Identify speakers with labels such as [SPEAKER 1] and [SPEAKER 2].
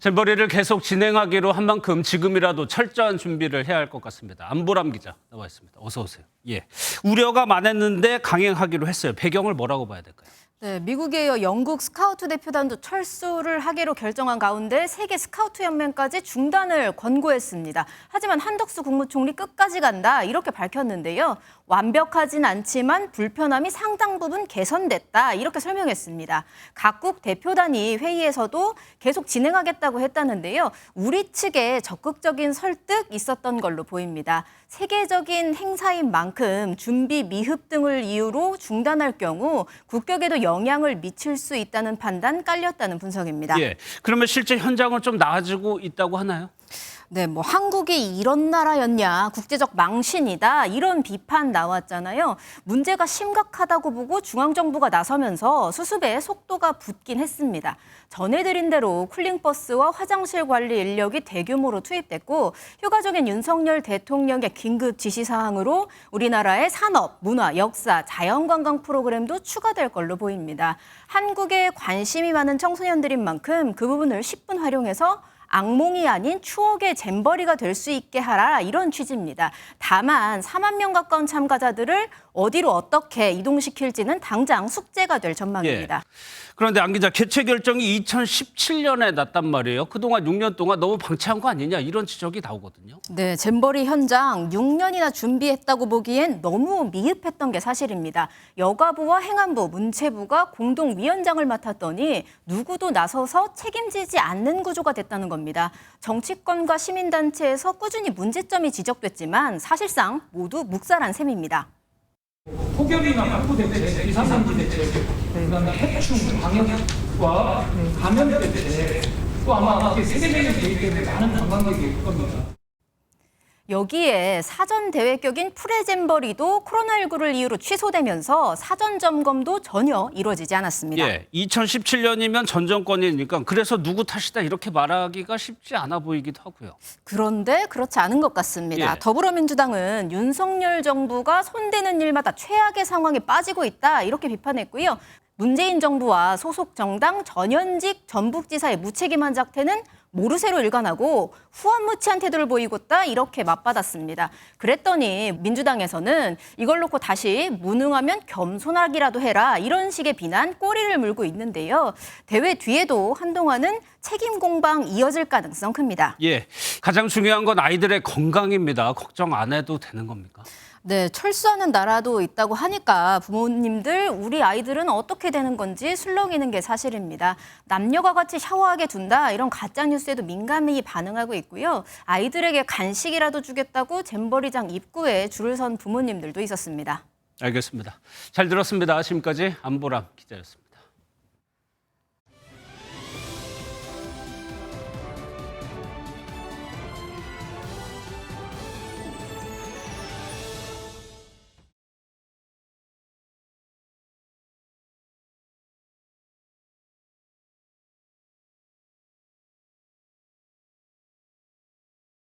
[SPEAKER 1] 잼버리를 계속 진행하기로 한 만큼 지금이라도 철저한 준비를 해야 할 것 같습니다. 안보람 기자 나와 있습니다. 어서 오세요. 예, 우려가 많았는데 강행하기로 했어요. 배경을 뭐라고 봐야 될까요?
[SPEAKER 2] 네, 미국에 이어 영국 스카우트 대표단도 철수를 하기로 결정한 가운데 세계 스카우트 연맹까지 중단을 권고했습니다. 하지만 한덕수 국무총리 끝까지 간다 이렇게 밝혔는데요. 완벽하진 않지만 불편함이 상당 부분 개선됐다 이렇게 설명했습니다. 각국 대표단이 회의에서도 계속 진행하겠다고 했다는데요. 우리 측에 적극적인 설득 있었던 걸로 보입니다. 세계적인 행사인 만큼 준비 미흡 등을 이유로 중단할 경우 국격에도 영향을 미칠 수 있다는 판단 깔렸다는 분석입니다.
[SPEAKER 1] 예, 그러면 실제 현장은 좀 나아지고 있다고 하나요?
[SPEAKER 2] 네, 한국이 이런 나라였냐, 국제적 망신이다 이런 비판 나왔잖아요. 문제가 심각하다고 보고 중앙정부가 나서면서 수습에 속도가 붙긴 했습니다. 전해드린 대로 쿨링버스와 화장실 관리 인력이 대규모로 투입됐고 효과적인 윤석열 대통령의 긴급 지시사항으로 우리나라의 산업, 문화, 역사, 자연관광 프로그램도 추가될 걸로 보입니다. 한국에 관심이 많은 청소년들인 만큼 그 부분을 10분 활용해서 악몽이 아닌 추억의 잼버리가 될 수 있게 하라 이런 취지입니다. 다만 4만 명 가까운 참가자들을 어디로 어떻게 이동시킬지는 당장 숙제가 될 전망입니다.
[SPEAKER 1] 예. 그런데 안 기자, 개최 결정이 2017년에 났단 말이에요. 그동안 6년 동안 너무 방치한 거 아니냐 이런 지적이 나오거든요.
[SPEAKER 2] 네, 잼버리 현장 6년이나 준비했다고 보기엔 너무 미흡했던 게 사실입니다. 여가부와 행안부, 문체부가 공동위원장을 맡았더니 누구도 나서서 책임지지 않는 구조가 됐다는 겁니다. 정치권과 시민단체에서 꾸준히 문제점이 지적됐지만 사실상 모두 묵살한 셈입니다.
[SPEAKER 3] 폭염이나 확보 대책, 비상상지 대책, 그다음에 해충, 방역과 감염 대책, 또 아마 세계적인 대회 때문에 많은 관광객이 올 겁니다.
[SPEAKER 2] 여기에 사전 대회격인 프레잼버리도 코로나19를 이유로 취소되면서 사전 점검도 전혀 이루어지지 않았습니다.
[SPEAKER 1] 예, 2017년이면 전 정권이니까 그래서 누구 탓이다 이렇게 말하기가 쉽지 않아 보이기도 하고요.
[SPEAKER 2] 그런데 그렇지 않은 것 같습니다.
[SPEAKER 1] 예.
[SPEAKER 2] 더불어민주당은 윤석열 정부가 손대는 일마다 최악의 상황에 빠지고 있다 이렇게 비판했고요. 문재인 정부와 소속 정당 전현직 전북지사의 무책임한 작태는 모르쇠로 일관하고 후한무치한 태도를 보이고 있다 이렇게 맞받았습니다. 그랬더니 민주당에서는 이걸 놓고 다시 무능하면 겸손하기라도 해라 이런 식의 비난 꼬리를 물고 있는데요. 대회 뒤에도 한동안은 책임 공방 이어질 가능성 큽니다.
[SPEAKER 1] 예, 가장 중요한 건 아이들의 건강입니다. 걱정 안 해도 되는 겁니까?
[SPEAKER 2] 네, 철수하는 나라도 있다고 하니까 부모님들 우리 아이들은 어떻게 되는 건지 술렁이는 게 사실입니다. 남녀가 같이 샤워하게 둔다 이런 가짜 뉴스에도 민감히 반응하고 있고요. 아이들에게 간식이라도 주겠다고 잼버리장 입구에 줄을 선 부모님들도 있었습니다.
[SPEAKER 1] 알겠습니다. 잘 들었습니다. 지금까지 안보람 기자였습니다.